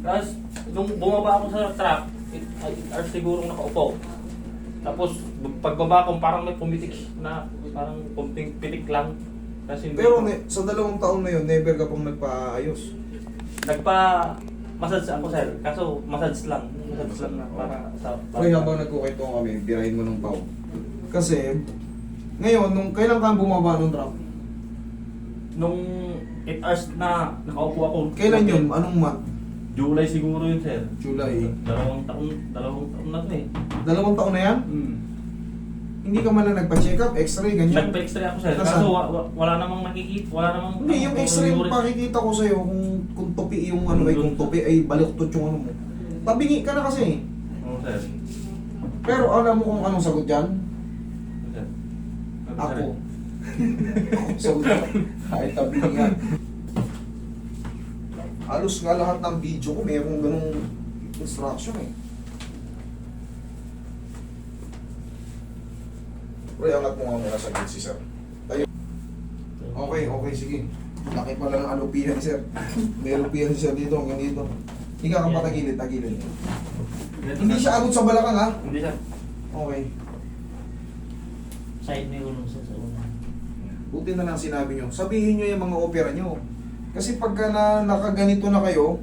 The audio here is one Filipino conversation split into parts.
Tapos, nung bumaba ako sa truck, 8 hours siguro nakaupo. Tapos, pagbaba ko, parang may pumitik na, parang kunting pitik lang. Kasi Pero sa 2 taon na yun, never ka pang nagpaayos. massage ako, sir. Kaso, massage lang. Massage lang na para sa... Okay, habang nagkukwento kami, birahin mo ng pao. Kasi, ngayon, nung kailan ka bumaba ng truck? Nung 8 hours na nakaupo ako. Kailan yun? Anong month? July siguro yun, sir. July. Dalawang taon na to eh. 2 taon na yan? Hindi ka man na nagpa-check up, x-ray, ganyan? Nagpa-x-ray ako, sir. Nasaan? Kaso wala namang nakikita. Wala namang... Hindi, yung x-ray yung pakikita ko sa'yo kung tupi yung ano ay, kung tupi ay baluktot yung ano mo. Tabingi ka na kasi. Oo, sir. Pero alam mo kung anong sagot dyan? Sir. Ako. Sagot dyan. Kahit tabingi nga. Halos nga lahat ng video ko mayroong ganung instruction eh. Pre, angat mo nga muna sa gate si sir. Tayo. Okay, sige. Laki pala ng alupihan, sir. May alupihan si sir dito, hanggang dito. Higa ka pa tagilid. Hindi siya agad sa balakang, ha? Hindi, sir. Okay. Side may ulong sa una. Buti na lang sinabi nyo. Sabihin nyo yung mga opera nyo. Kasi pagka nakaganito na kayo,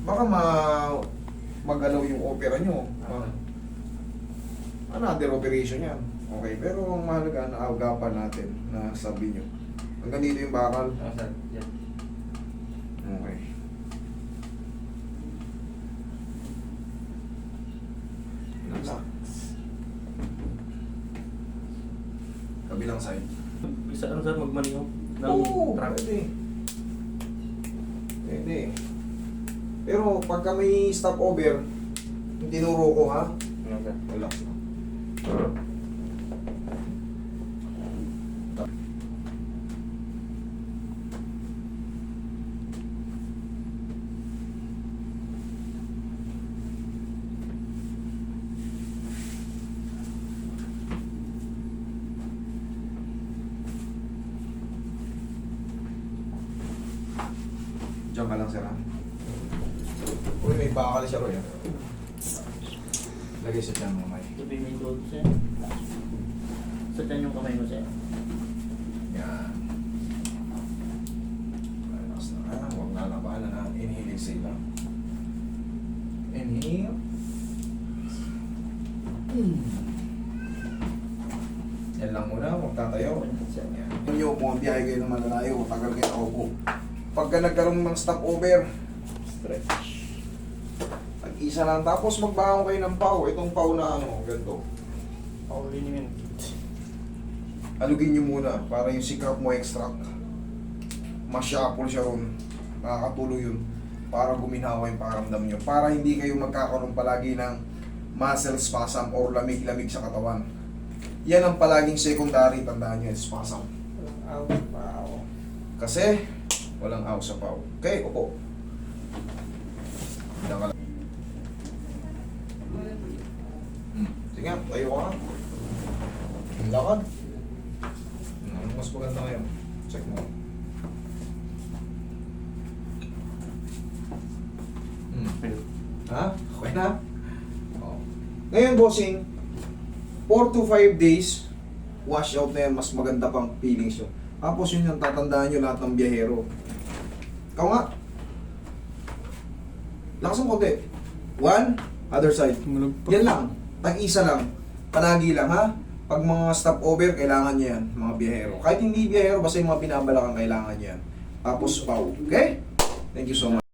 baka magalaw yung opera nyo. Another operation yan. Okay, pero ang mahalaga na agapan natin na sabi nyo. Hanggang dito yung bakal. Oo, sir. Yan. Okay. Relax. Kabilang side. Bisa ano, sir, magmaneho ng Oo, truck. Pwede. Pero pagka may stopover, yung tinuro ko, ha? Ano, sir? Relax lang. Diyan ka lang, sir, ha? Uy, may bakal siya, Roy, ha? Lagay sa tiyan mo, May. Sabi may gold, sir. Sa dyan yung kamay mo, sir. Yan. Relax na, ha? Huwag lalabanan, ha? Inhale, exhale lang. Inhale. Yan lang muna, huwag tatayo. Yan. Kung nyo po ang biyahe kayo ng malalayo, tagal kayo nakaupo. Pagka nagkaroon ng stopover, stretch. Isa lang, tapos magbangon kayo ng pau. Itong pau na ano, ganito. Paulin yun. Alugin nyo muna para yung sikap mo extract. Masyapol siya ron. Nakakatuloy yun para guminawa yung pakiramdam nyo. Para hindi kayo magkakaroon palagi ng muscle spasm or lamig-lamig sa katawan. Yan ang palaging secondary, tandaan nyo, spasm. Kasi walang aw sa pau. Okay, upo. Diyan ka lang. Sige, tayo ka. Lakad. Ano mas maganda ngayon? Check mo. Ha? Okay na? Oh. Ngayon, bossing, 4 to 5 days, wash out na yan, mas maganda pang feelings yun. Tapos yun yung tatandaan nyo lahat ng biyahero. Ikaw nga. Lakas mo konti. 1, other side. Yan lang. Tag-isa lang. Panagi lang, ha? Pag mga stopover, kailangan nyo yan, mga biyahero. Kahit hindi biyahero, basta yung mga binabalakang kailangan nyo yan. Tapos, pau. Okay? Thank you so much.